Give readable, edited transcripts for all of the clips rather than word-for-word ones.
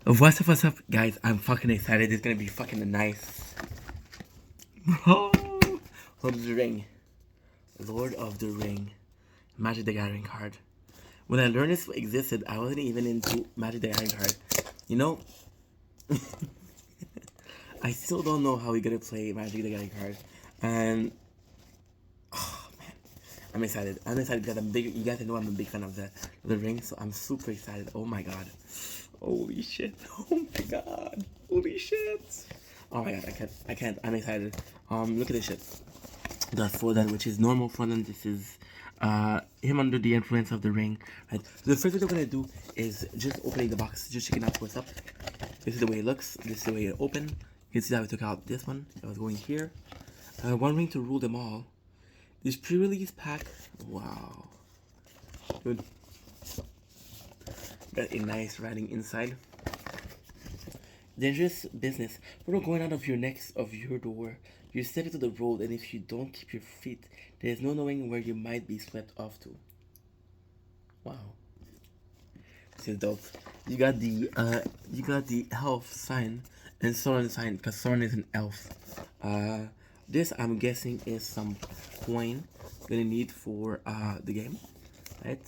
What's up, guys? I'm fucking excited. It's gonna be fucking nice. Bro! Lord of the Ring. Lord of the Ring. Magic the Gathering card. When I learned this existed, I wasn't even into Magic the Gathering card. You know, I still don't know how we're gonna play Magic the Gathering card. And, oh man, I'm excited. I'm excited because I'm big. You guys know I'm a big fan of the Ring, so I'm super excited. Oh my god. Holy shit. Oh my god. Holy shit. Oh my god, I can't. I'm excited. Look at this shit. The Frozen, which is normal Frozen. This is him under the influence of the ring. Right. So the first thing we're gonna do is just opening the box, just checking out what's up. This is the way it looks. This is the way it opened. You can see how we took out this one. That was going here. One ring to rule them all. This pre-release pack. Wow. Dude. Got a nice writing inside. Dangerous business. When you're going out of your door, you step into the road, and if you don't keep your feet, there is no knowing where you might be swept off to. Wow, this is dope. You got the elf sign and Soren sign because Soren is an elf. This I'm guessing is some coin gonna need for the game, right?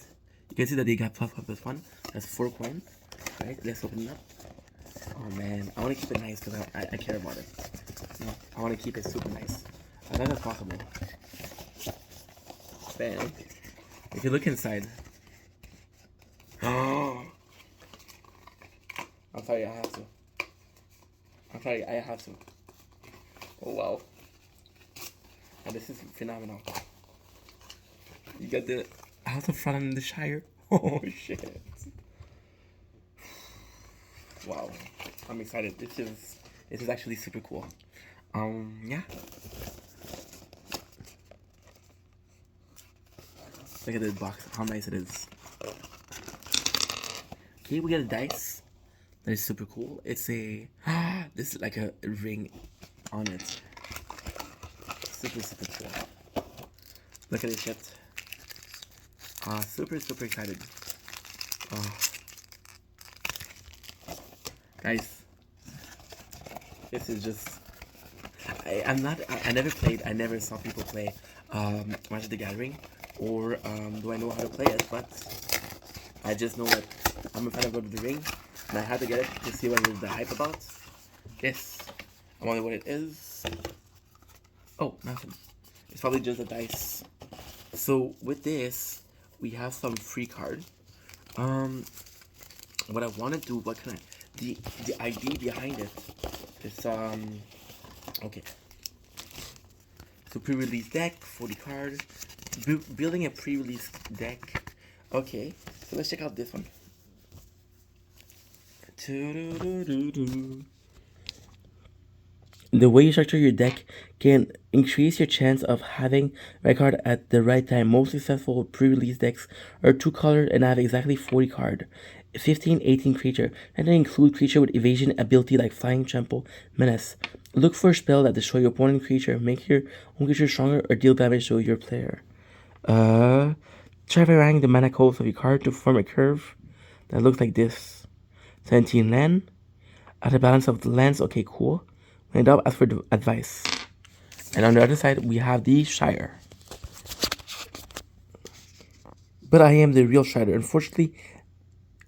You can see that they got plus up this one. That's 4 coins. Right, let's open it up. Oh man, I want to keep it nice because I care about it. You know, I want to keep it super nice. As nice as possible. Bam. If you look inside. Oh. I'm sorry, I have to. I'm sorry, I have to. Oh wow. And this is phenomenal. You got the House of Front and the Shire. Oh shit. Wow, I'm excited. This is actually super cool. Yeah. Look at this box, how nice it is. Okay, we got a dice. That is super cool. It's a this is like a ring on it. Super cool. Look at this shit. Super excited. Guys, this is just I never saw people play Magic the Gathering, or do I know how to play it, but I just know that I'm a fan of Lord of the Ring, and I had to get it to see what is the hype about. Yes, I wonder what it is. Oh, nothing. It's probably just a dice. So with this, we have some free card. What I want to do, what can I? The idea behind it is okay. So pre-release deck, 40 cards, building a pre-release deck. Okay, so let's check out this one. The way you structure your deck can increase your chance of having red card at the right time. Most successful pre-release decks are 2-colored and have exactly 40 card. 15, 18 creature, and then include creature with evasion ability like Flying, Trample, Menace. Look for a spell that destroy your opponent creature, make your own creature stronger, or deal damage to your player. Try varying the mana cost of your card to form a curve that looks like this. 17 land. At the balance of the lands, okay, cool. When in doubt, ask for advice. And on the other side, we have the Shire. But I am the real Shire. Unfortunately,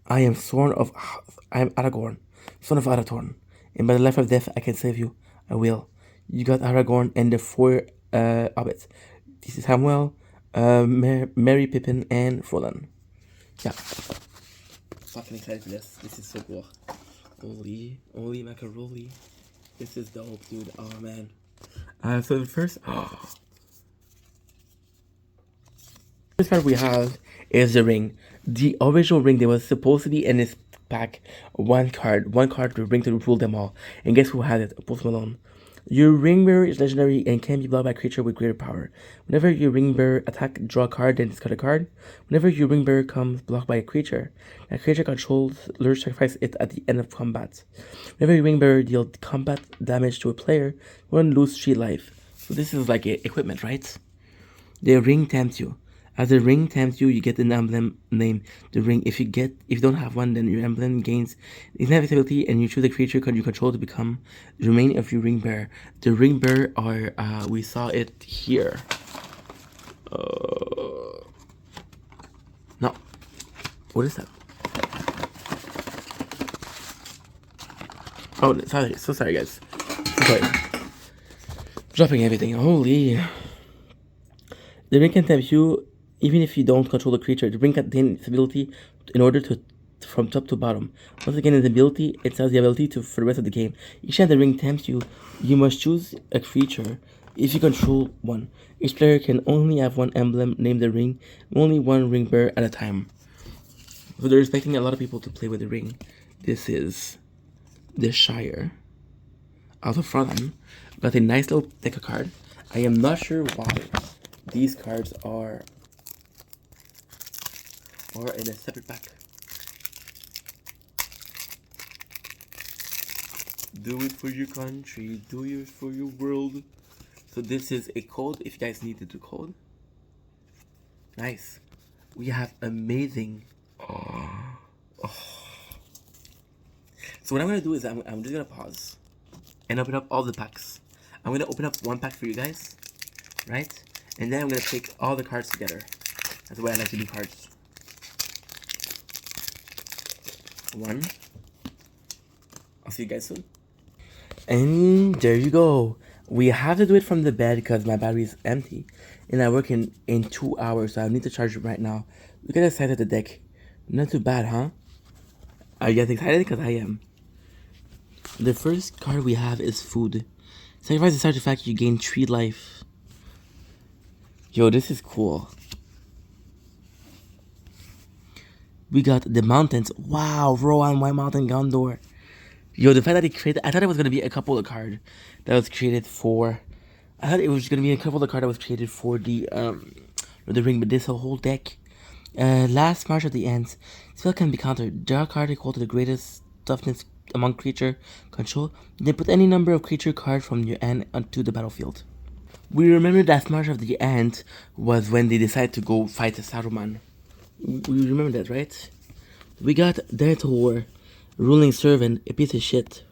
I am Aragorn, son of Arathorn, and by the life of death I can save you. I will. You got Aragorn and the 4 hobbits. This is Samuel, Merry, Pippin, and Frolan. Yeah. Fucking excited for this. This is so cool. Holy macaroni. This is dope, dude. Oh man. So the first card we have is the ring. The original ring, there was supposed to be in this pack one card to bring to rule them all. And guess who had it? Post Malone. Your ring bearer is legendary and can be blocked by a creature with greater power. Whenever your ring bearer attack, draw a card, then discard a card. Whenever your ring bearer comes blocked by a creature, that creature controls lure sacrifice it at the end of combat. Whenever your ring bearer deals combat damage to a player, you won't lose 3 life. So this is like equipment, right? The ring tempts you. As the ring tempts you, you get an emblem named the ring. If you don't have one, then your emblem gains inevitability, and you choose a creature you control to become the remaining of your ring bearer. The ring bearer are we saw it here. No, what is that? Oh, sorry, so sorry, guys. So sorry. Dropping everything. Holy. The ring can tempt you even if you don't control the creature. The ring contains its ability in order to from top to bottom. Once again, its ability, it has the ability to for the rest of the game. Each time the ring tempts you, you must choose a creature if you control one. Each player can only have one emblem named the ring, only one ring bearer at a time. So they're expecting a lot of people to play with the ring. This is the Shire. Out of front, got a nice little deck of card. I am not sure why these cards are in a separate pack. Do it for your country, do it for your world. So this is a code if you guys need to do code. Nice. We have amazing. So what I'm gonna do is I'm just gonna pause and open up all the packs. I'm gonna open up one pack for you guys, right? And then I'm gonna pick all the cards together. That's the way I like to do cards. One. I'll see you guys soon. And there you go. We have to do it from the bed because my battery is empty. And I work in 2 hours, so I need to charge it right now. Look at the size of the deck. Not too bad, huh? Are you guys excited? Because I am. The first card we have is food. Sacrifice this artifact, you gain 3 life. Yo, this is cool. We got the mountains. Wow, Rohan, White Mountain, Gondor. Yo, the fact that he created, I thought it was gonna be a couple of cards that was created for. I thought it was gonna be a couple of cards that was created for the ring, but this whole deck. Last March of the Ends. Spell can be countered. Draw a card equal to the greatest toughness among creature control. Then put any number of creature cards from your end onto the battlefield. We remember that March of the End was when they decided to go fight Saruman. We remember that, right? We got Denethor, ruling servant, a piece of shit.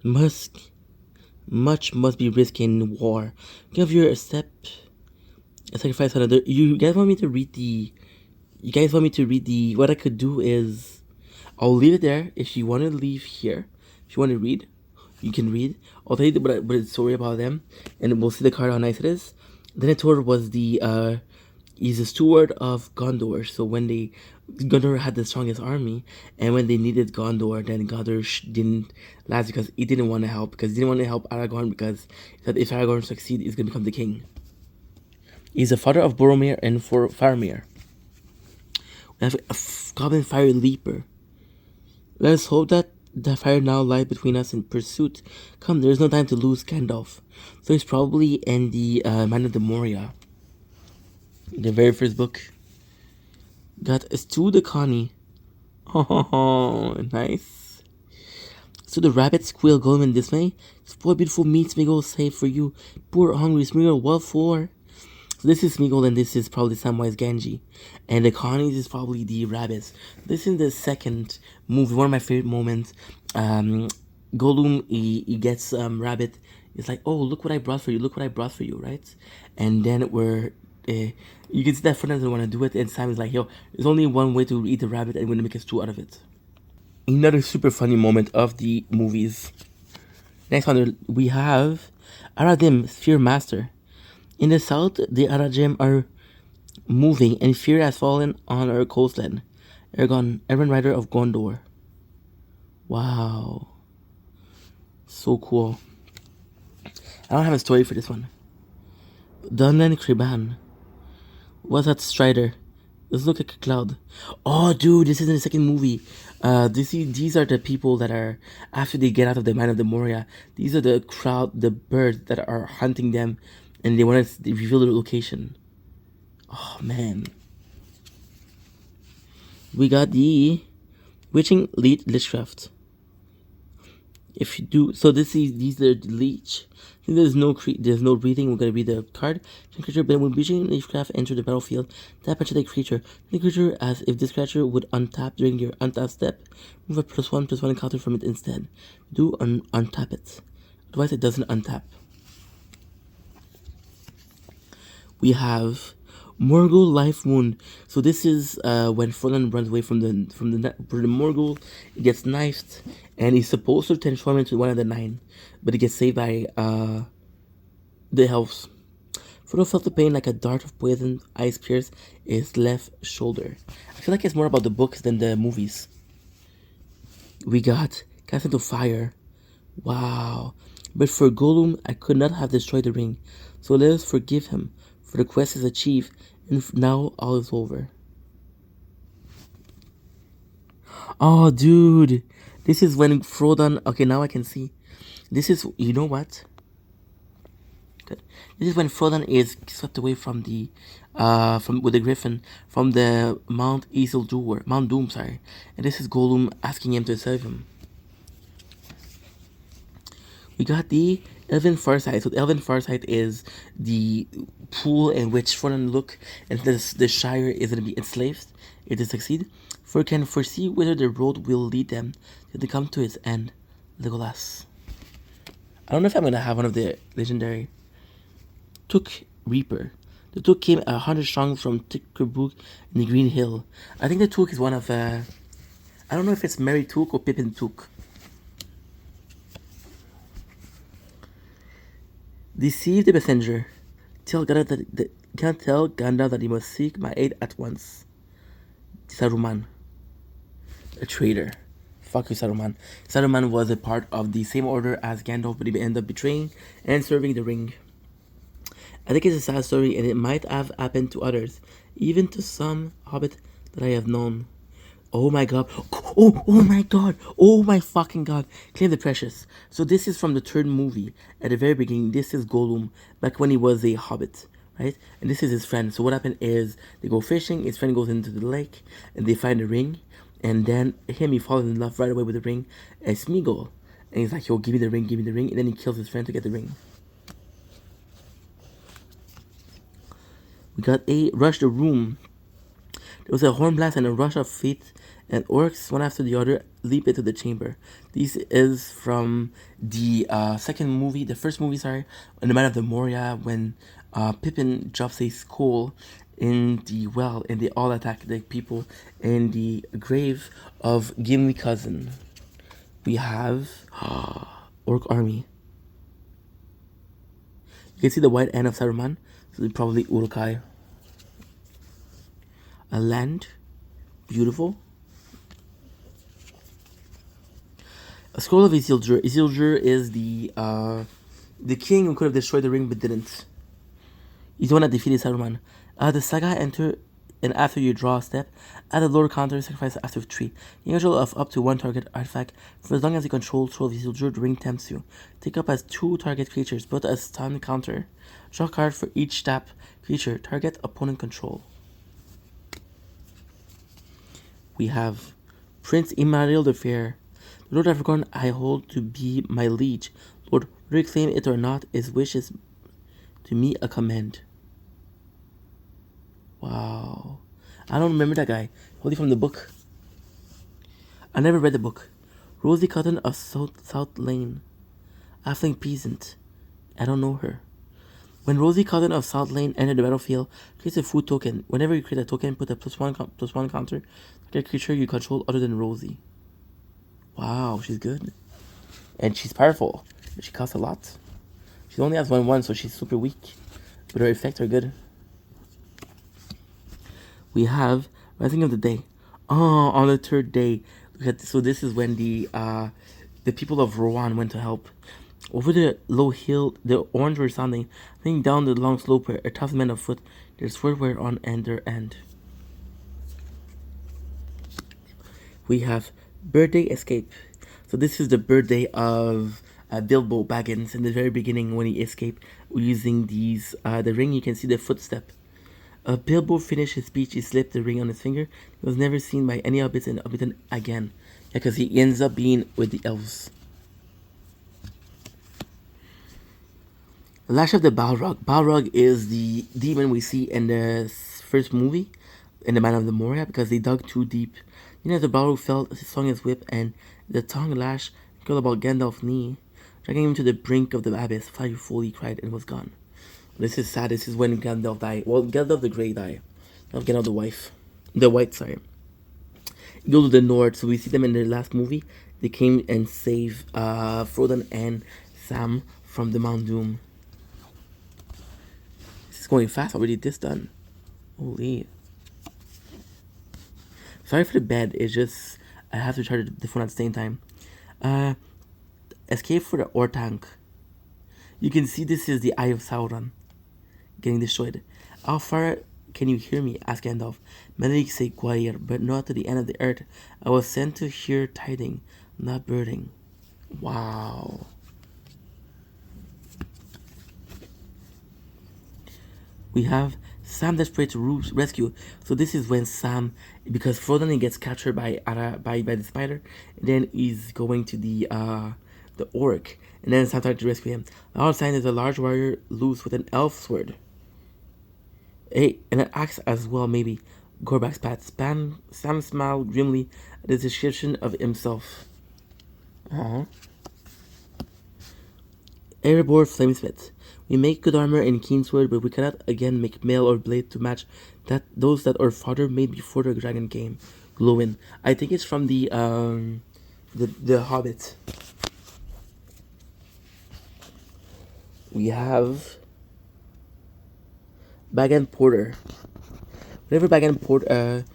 Much must be risked in war. Give your step. A sacrifice another. You guys want me to read the? You guys want me to read the? What I could do is, I'll leave it there. If you want to leave here, if you want to read, you can read. I'll tell you the story about them, and we'll see the card how nice it is. Denethor was the he's a steward of Gondor. So when Gondor had the strongest army, and when they needed Gondor, then Gondor didn't last because he didn't want to help. Because he didn't want to help Aragorn because he said if Aragorn succeeds, he's gonna become the king. He's the father of Boromir and Faramir. We have a Goblin Fire Leaper. Let us hope that the fire now lies between us in pursuit. Come, there is no time to lose, Gandalf. So he's probably in the Mine of the Moria. The very first book. Got Stu the Connie. Oh, nice. So the rabbit, squeal, golem in dismay. Spoil beautiful meat, Smeagol, save for you. Poor hungry Smeagol, what for? So this is Smeagol and this is probably Samwise Gamgee. And the Connies is probably the rabbits. This is the second movie, one of my favorite moments. Gollum, he gets rabbit. It's like, oh, look what I brought for you, look what I brought for you, right? And then you can see that Frodo doesn't want to do it, and Simon's like, yo, there's only one way to eat the rabbit, and we're gonna make a stew out of it. Another super funny moment of the movies. Next one, we have Aradim, Sphere Master. In the south, the Arajim are moving, and fear has fallen on our coastland. Ergon, Errand Rider of Gondor. Wow. So cool. I don't have a story for this one. Dunlan Kriban. What's that Strider? This looks like a cloud. Oh, dude, this is in the second movie. These are the people that are, after they get out of the Mine of the Moria, these are the crowd, the birds that are hunting them, and they want to reveal their location. Oh, man. We got the Witching Lead Lichcraft. If you do so, these are the leech. Since there's no breathing, we're gonna read the card. Creature, but when breaching leechcraft enter the battlefield, tap into the creature. The creature as if this creature would untap during your untap step. Move a +1/+1 encounter from it instead. Do untap it. Otherwise, it doesn't untap. We have Morgul Life Wound. So this is when Frodan runs away from the Morgul. He gets knifed, and he's supposed to transform into one of the 9, but he gets saved by the elves. Frodo felt the pain like a dart of poison. Ice pierced his left shoulder. I feel like it's more about the books than the movies. We got Cast into Fire. Wow. But for Gollum, I could not have destroyed the ring. So let us forgive him, for the quest is achieved, and now all is over. Oh, dude. This is when Frodan... Okay, now I can see. This is... You know what? Good. This is when Frodan is swept away from the... with the Griffin from the Mount Doom, sorry. And this is Gollum asking him to save him. We got the Elven Farsight. So the Elven Farsight is the pool in which Frodan look, and the Shire is going to be enslaved if they succeed. For can foresee whither the road will lead them till they come to its end. Legolas. I don't know if I'm going to have one of the legendary. Took Reaper. The Took came 100 strong from Tickerbrook in the Green Hill. I think the Took is one of... I don't know if it's Merry Took or Pippin Took. Deceive the messenger. Can't tell Gandalf that he must seek my aid at once. Saruman. A traitor. Fuck you, Saruman. Saruman was a part of the same order as Gandalf, but he ended up betraying and serving the ring. I think it's a sad story, and it might have happened to others, even to some hobbit that I have known. Oh my god. Oh my god. Oh my fucking god. Claim the Precious. So this is from the third movie. At the very beginning, this is Gollum back when he was a hobbit, right? And this is his friend. So what happened is they go fishing, his friend goes into the lake, and they find a ring. And then he falls in love right away with the ring as Smeagol. And he's like, yo, give me the ring. And then he kills his friend to get the ring. We got a Rush the Room. There was a horn blast and a rush of feet, and orcs, one after the other, leap into the chamber. This is from the first movie, in the Man of the Moria, when Pippin drops a skull in the well, and they all attack the people in the grave of Gimli cousin. We have Orc Army. You can see the white end of Saruman, so they're probably Uruk-hai. A land, beautiful. A scroll of Isildur. Isildur is the king who could have destroyed the ring but didn't. He's the one that defeated Saruman. The saga enter, and after you draw a step, add a lower counter, sacrifice after 3. You control of up to 1 target artifact. For as long as you control Scroll of Isildur, the ring tempts you. Take up as 2 target creatures, put a stun counter. Draw a card for each tap creature. Target opponent control. We have Prince Imrahil the Fair. The Lord Aragorn I hold to be my liege. Lord, reclaim it or not, his wish is to me a command. Wow. I don't remember that guy. Only from the book. I never read the book. Rosie Cotton of South Lane. Halfling peasant. I don't know her. When Rosie Cotton of South Lane entered the battlefield, create a food token. Whenever you create a token, put a +1 counter. Get a creature you control other than Rosie. Wow, she's good. And she's powerful. She costs a lot. She only has 1/1, so she's super weak. But her effects are good. We have Rising of the Day. Oh, on the 3rd day. So this is when the people of Rohan went to help. Over the low hill, the orange were sounding. Leaning down the long slope where a tough men of foot, their sword were on and their end. We have Birthday Escape. So this is the birthday of Bilbo Baggins in the very beginning when he escaped using these the ring. You can see the footstep. Bilbo finished his speech. He slipped the ring on his finger. He was never seen by any hobbits in Hobbiton again. Yeah, because he ends up being with the elves. Lash of the Balrog. Balrog is the demon we see in the first movie, in the Man of the Moria, because they dug too deep. You know, the Balrog felt, swung his whip, and the tongue lash curled about Gandalf's knee, dragging him to the brink of the abyss. Fire fully cried and was gone. This is sad. This is when Gandalf died. Well, Gandalf the Grey died. Not Gandalf the White. Sorry. You go to the north, so we see them in the last movie. They came and saved Frodo and Sam from the Mount Doom. This is going fast already. This done. Holy. Sorry for the bed. It's just I have to charge the phone at the same time. Escape for the Ortank. You can see this is the Eye of Sauron getting destroyed. How far can you hear me? Asked Gandalf. Many say Gwair, but not to the end of the earth. I was sent to hear tiding, not birding. Wow. We have Sam desperate to rescue. So this is when Sam, because Frodo gets captured by the spider, and then he's going to the orc, and then Sam tries to rescue him. The outside is a large warrior loose with an elf sword. Hey, and an axe as well, maybe. Gorbak's pat. Sam smiled grimly at his description of himself. Aww. Erebor Flamesmith. We make good armor and keen sword, but we cannot again make mail or blade to match those that our father made before the dragon came. Glowin. I think it's from the Hobbit. We have Bag and Porter. Whenever Bag and Porter,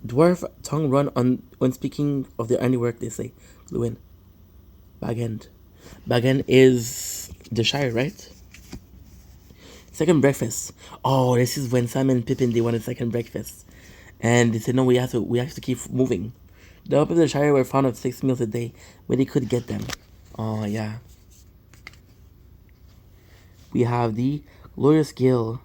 dwarf tongue run on when speaking of their handiwork, they say Glowin. Bagend. Bagend is the Shire, right? Second breakfast. Oh, this is when Sam and Pippin, they wanted second breakfast, and they said no, we have to keep moving. The elf of the Shire were fond of 6 meals a day when they could get them. Oh yeah. We have the glorious Gale.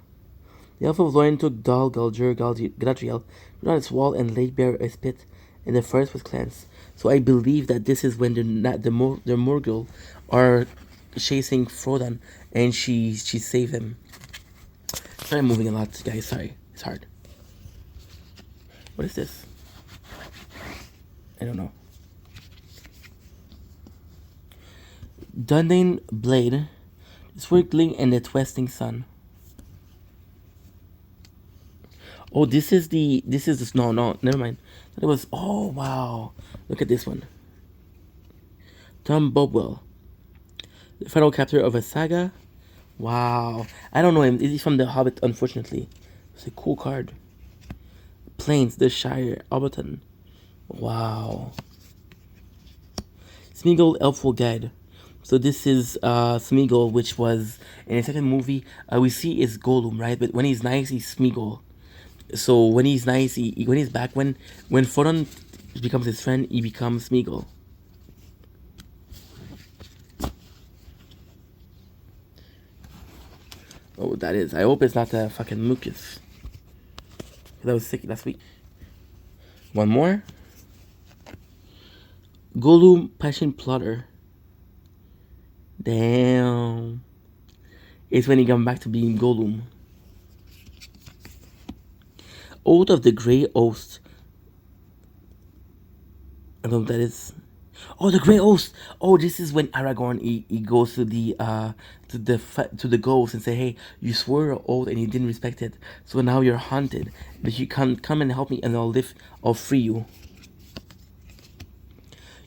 The elf of Lorien took Dol Galadriel on its wall and laid bare a spit, and the forest was cleansed. So I believe that this is when the Morgul are chasing Frodo, and she saved him. Sorry, I'm moving a lot, guys. Sorry, it's hard. What is this? I don't know. Dunedin Blade, Swirling in the Twisting Sun. Oh, this is the no, never mind. It was, oh wow, look at this one. Tom Bobwell, the final captor of a saga. Wow, I don't know him. He's from The Hobbit, unfortunately. It's a cool card. Plains, the Shire, Alberton. Wow. Smeagol Elful Guide. So this is Smeagol, which was in the second movie. We see is Gollum, right? But when he's nice, he's Smeagol. So when he's nice, when he's back, when Frodo becomes his friend, he becomes Smeagol. Oh, that is. I hope it's not the fucking mucus. That was sick last week. One more. Gollum Passion Plotter. Damn. It's when he comes back to being Gollum. Oath of the Grey Oath. I don't know what that is. Oh, the Grey Oath. Oh, this is when Aragorn he goes to the ghost and say, hey, you swore an oath and you didn't respect it, so now you're haunted. But you come and help me, and I'll free you.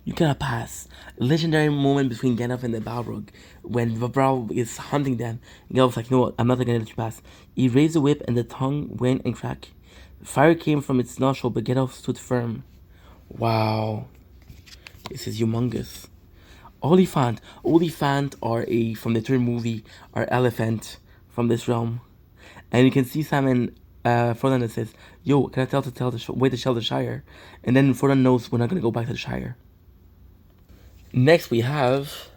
You cannot pass. A legendary moment between Gandalf and the Balrog, when the Balrog is hunting them. Gandalf's like, no, I'm not gonna let you pass. He raised the whip, and the tongue went and cracked. Fire came from its nostril, but Gandalf stood firm. Wow. This is humongous. Oliphant are from the third movie, are elephant from this realm. And you can see Sam Frodo that says, yo, can I tell the way to tell the Shire? And then Frodo knows we're not going to go back to the Shire. Next we have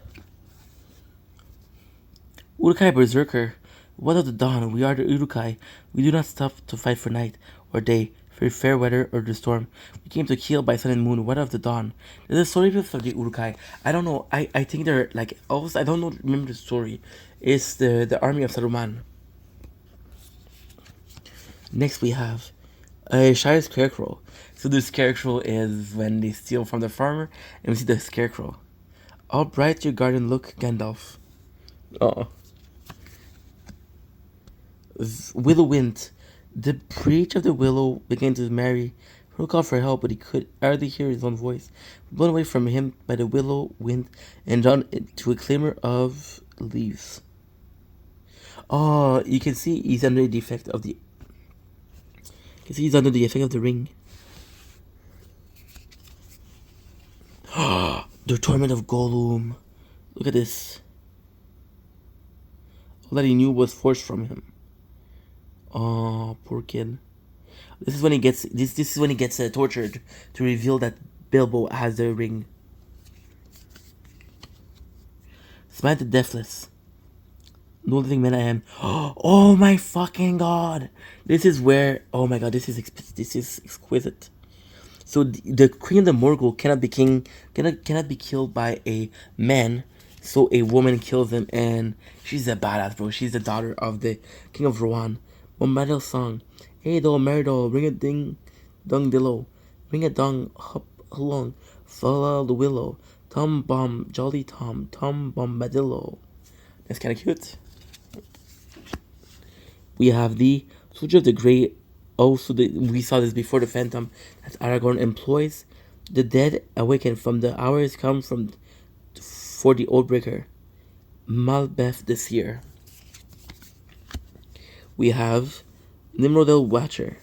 Uruk-hai Berserker. What of the dawn? We are the Uruk-hai. We do not stop to fight for night or day, for fair weather or the storm. We came to kill by sun and moon. What of the dawn? There's a story of the Uruk-hai. I don't know. I think they're like elves. I don't know. Remember the story. It's the army of Saruman. Next we have a Shire Scarecrow. So the Scarecrow is when they steal from the farmer, and we see the Scarecrow. All bright your garden look, Gandalf. Oh. Willow Wind. The breach of the willow began to marry. He called for help, but he could hardly hear his own voice. Blown away from him by the willow wind and drawn to a clamor of leaves. Oh, you can see he's under the effect of the. You can see he's under the effect of the ring. The torment of Gollum. Look at this. All that he knew was forced from him. Oh, poor kid. This is when he gets this is when he gets tortured to reveal that Bilbo has the ring. Smite the deathless. No living man I am. Oh my fucking god! This is where. Oh my god! This is exquisite. So the Queen of the Morgul cannot be cannot be killed by a man. So a woman kills him, and she's a badass, bro. She's the daughter of the King of Rohan. Bombadil song. Hey do, Meridol, ring a ding dung dillo. Ring a dong hop along. Follow the willow. Tom bomb, jolly Tom Bombadillo. That's kinda cute. We have the Soldier of the Grey. Oh, so we saw this before, the Phantom that Aragorn employs. The dead awaken from the hours come from for the Oathbreaker. Malbeth the Seer. We have Nimrodel Watcher.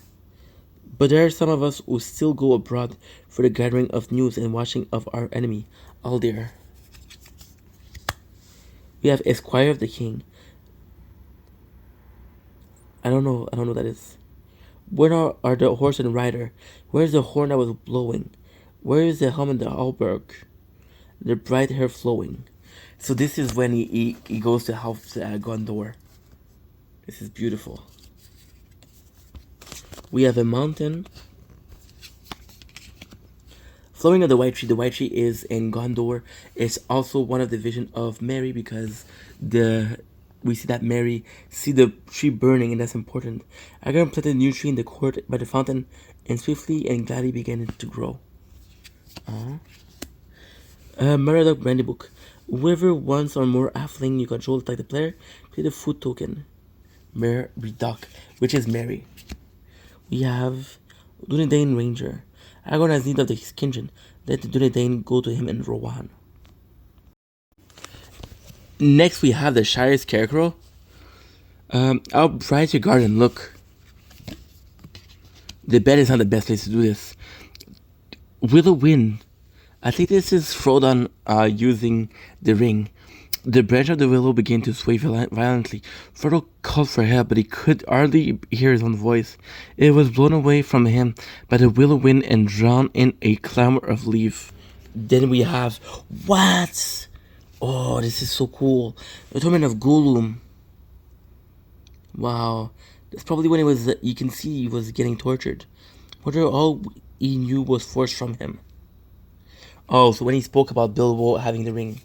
But there are some of us who still go abroad for the gathering of news and watching of our enemy, Aldir. We have Esquire of the King. I don't know what that is. Where are the horse and rider? Where is the horn that was blowing? Where is the helm and the halberd? The bright hair flowing. So this is when he goes to help Gondor. This is beautiful. We have a mountain. Flowing of the White Tree. The White Tree is in Gondor. It's also one of the vision of Mary, because we see that Mary see the tree burning, and that's important. Aragorn planted a new tree in the court by the fountain, and swiftly and gladly began to grow. Meriadoc Brandy Book. Whoever once or more halfling you control like the player, play the food token. Meriadoc, which is Mary. We have Dunedain Ranger. Aragorn has need of his kindred. Let the Dunedain go to him in Rohan. Next we have the Shire Scarecrow. How bright your garden look. The bed is not the best place to do this. Willow Wind. I think this is Frodon using the ring. The branch of the willow began to sway violently. Frodo called for help, but he could hardly hear his own voice. It was blown away from him by the willow wind and drowned in a clamor of leaf. Then we have what? Oh, this is so cool. The Torment of Gollum. Wow. That's probably when it was, you can see he was getting tortured. Whether all he knew was forced from him. Oh, so when he spoke about Bilbo having the ring.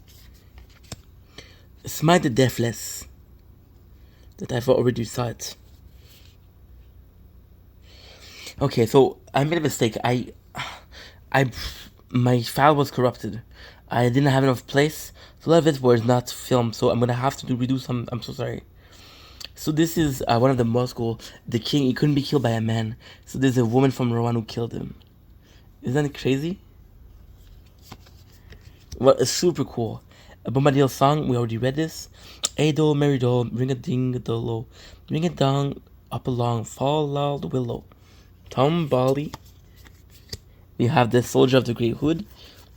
Smite the Deathless. That I've already saw it. Okay, so I made a mistake. My file was corrupted. I didn't have enough place. So a lot of it was not filmed. So I'm gonna have to redo some. I'm so sorry. So this is one of the Musgul. The king, he couldn't be killed by a man. So there's a woman from Rohan who killed him. Isn't that crazy? Well, it's super cool. A Bombadil song, we already read this. Hey do, merry do, ring a ding the low. Ring it down, up along, fall loud the willow. Tom Bolly. We have the Soldier of the Great Hood.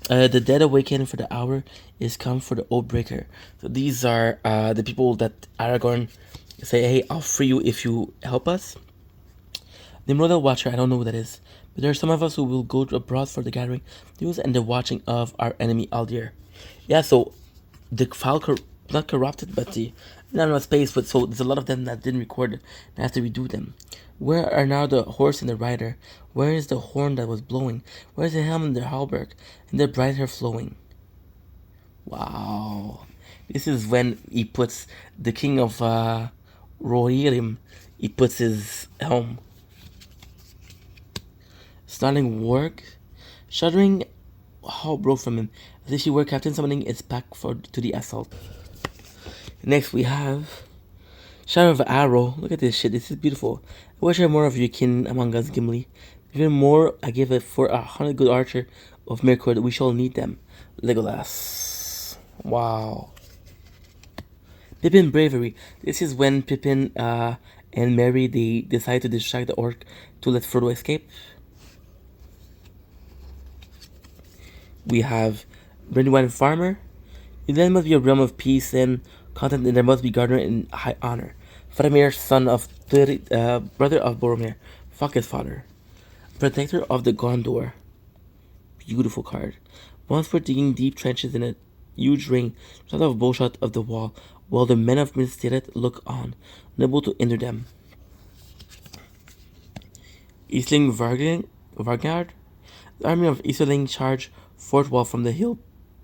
The dead awaken for the hour is come for the Oathbreaker. So these are the people that Aragorn say, hey, I'll free you if you help us. Nimrodel Watcher, I don't know who that is. But there are some of us who will go abroad for the gathering news and the watching of our enemy Aldir. Yeah, so the file not corrupted, but the not enough space. But so there's a lot of them that didn't record and I have to redo them. Where are now the horse and the rider? Where is the horn that was blowing? Where is the helm and the halberd and the bright hair flowing? Wow. This is when he puts the king of Rohirrim. He puts his helm. Starting work, shuddering how broke from him. As if she were captain summoning its pack to the assault. Next we have Shadow of Arrow. Look at this shit. This is beautiful. I wish I had more of your kin among us, Gimli. Even more, I give it for 100 good archer of Mirkwood. We shall need them. Legolas. Wow. Pippin bravery. This is when Pippin and Merry they decide to distract the orc to let Frodo escape. We have Brandywine Farmer. In land must be a realm of peace and content, and there must be gardener in high honor. Faramir, son of brother of Boromir. Fuck his father. Protector of the Gondor. Beautiful card. Once we're digging deep trenches in a huge ring, shot of bowshot of the wall, while the men of Minas Tirith look on, unable to hinder them. Eastling Vargard. The army of Easterling charge fort wall from the hill.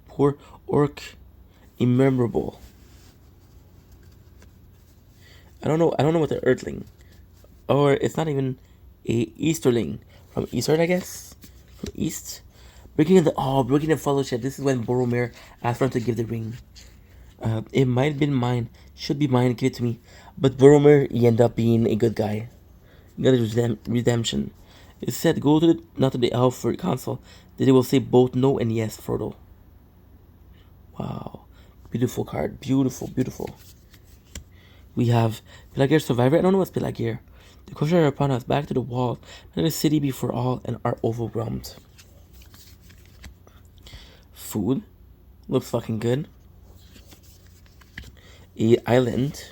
Poor orc immemorable. I don't know what the Earthling. Or it's not even a Easterling. From Eastern, I guess? From East? Breaking the fellowship. This is when Boromir asked for him to give the ring. It might have been mine. Should be mine. Give it to me. But Boromir, he ended up being a good guy. He got his redemption. It said, go to not to the elf for council. That they will say both no and yes, Frodo. Wow. Beautiful card. Beautiful, beautiful. We have Pelargir Survivor. I don't know what's Pelargir. The questions are upon us. Back to the wall. Let the city be for all and are overwhelmed. Food. Looks fucking good. A island.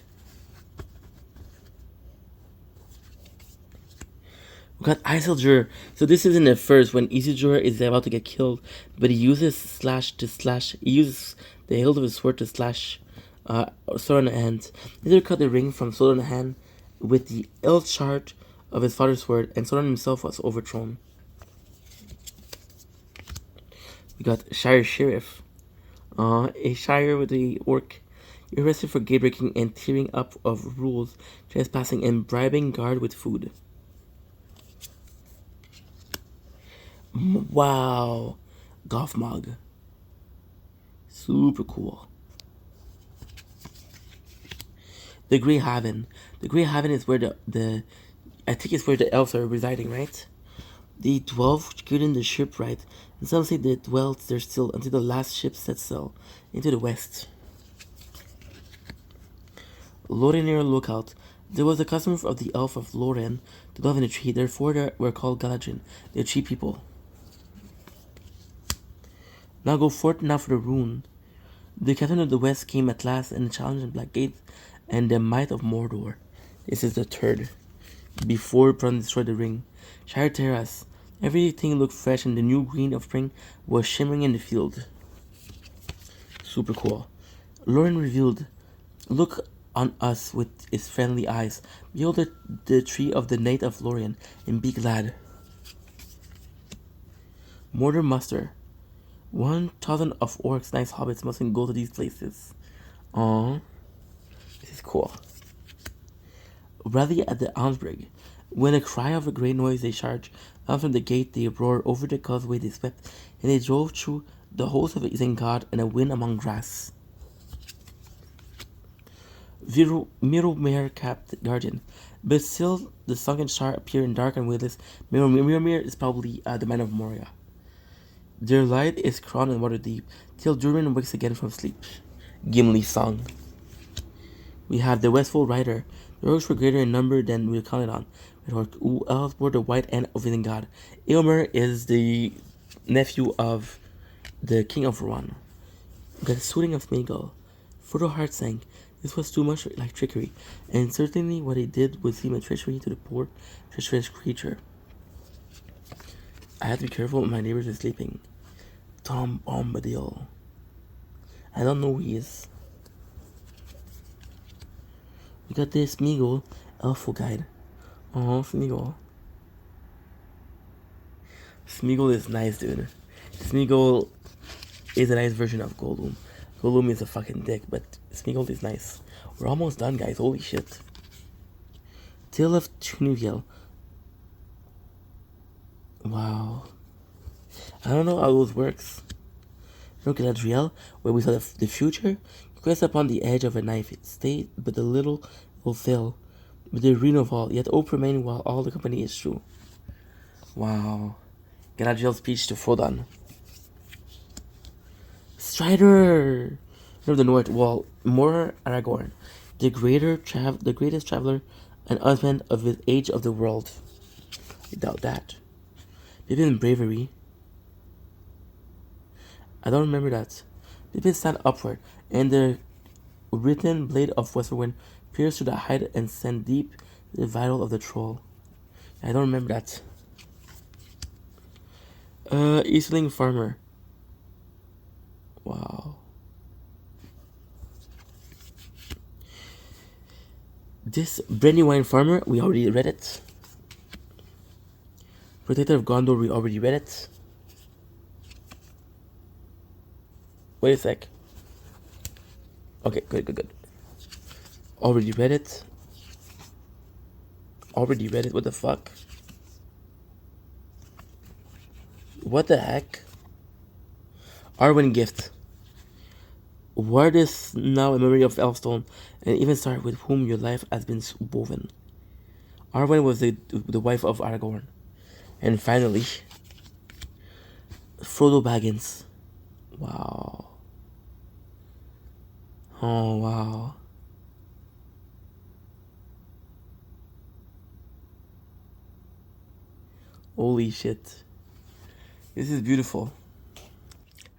We got Isildur. So this isn't at first when Isildur is about to get killed, but he uses slash to slash. He uses the hilt of his sword to slash Sauron hand. Isildur cut the ring from Sauron's hand with the ill shard of his father's sword, and Sauron himself was overthrown. We got Shire Sheriff. A shire with the orc. You're arrested for gate breaking and tearing up of rules, trespassing, and bribing guard with food. Wow. Gothmog. Super cool. The Grey Haven. The Grey Haven is where the I think it's where the elves are residing, right? The 12 secured the ship right, and some say they dwelt there still until the last ship set sail into the west. Lorenir Lookout. There was a custom of the elf of Loren to dwell in a tree, therefore they were called Galadrin, the tree people. Now go forth now for the rune. The captain of the west came at last and challenged Blackgate and the might of Mordor. This is the third. Before Bronn destroyed the ring. Shire Terrace. Everything looked fresh and the new green of spring was shimmering in the field. Super cool. Loren revealed, look on us with its friendly eyes. Behold the tree of the Knight of Lorien, and be glad. Mordor muster. 1,000 of orcs, nice hobbits mustn't go to these places. Aww. This is cool. Rally at the Almsbrig. When a cry of a great noise they charge. Down from the gate they roar, over the causeway they swept, and they drove through the host of Isengard and a wind among grass. Miromir capped guardian. But still the sunken star appear in dark and weightless. Miromir is probably the man of Moria. Their light is crowned in water deep, till Durin wakes again from sleep. Gimli's song. We have the Westfold Rider. The orcs were greater in number than we counted on. Who else bore the white end of Isengard? Eomer is the nephew of the king of Rohan. The soothing of Smeagol. Frodo heart sank. This was too much like trickery, and certainly what he did would seem a treachery to the poor, treacherous creature. I have to be careful when my neighbors are sleeping. Tom Bombadil. I don't know who he is. We got this Smeagol Elfo guide. Oh, Smeagol. Smeagol is nice, dude. Smeagol is a nice version of Gollum. Lulumi is a fucking dick, but Smeagol is nice. We're almost done, guys. Holy shit. Tale of Tunuviel. Wow. I don't know how those works. Look at Adriel, where we saw the future. Quest upon the edge of a knife. Stay, but the little will fail. But the ruin of all, yet hope remain while all the company is true. Wow. Galadriel's speech to Frodon. Strider! Of the North Wall, more Aragorn, the greatest traveler and husband of his age of the world. I doubt that. Pippin's bravery. I don't remember that. Pippin stand upward, and the written blade of Westerwind pierced through the hide and sent deep the vital of the troll. I don't remember that. Eastling Farmer. Wow. This Brandywine Farmer, we already read it. Protector of Gondor, we already read it. Wait a sec. Okay, good. Already read it. What the fuck? What the heck? Arwen Gift. Word is now a memory of Elfstone, and even start with whom your life has been woven. Arwen was the wife of Aragorn. And finally, Frodo Baggins. Wow. Oh, wow. Holy shit. This is beautiful.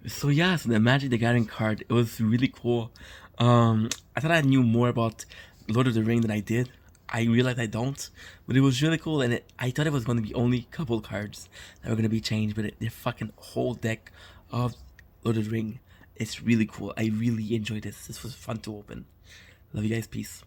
So yeah, so the Magic the Gathering card, it was really cool. I thought I knew more about Lord of the Ring than I did. I realized I don't, but it was really cool, and I thought it was going to be only a couple cards that were going to be changed, but the fucking whole deck of Lord of the Ring, it's really cool. I really enjoyed this. This was fun to open. Love you guys. Peace.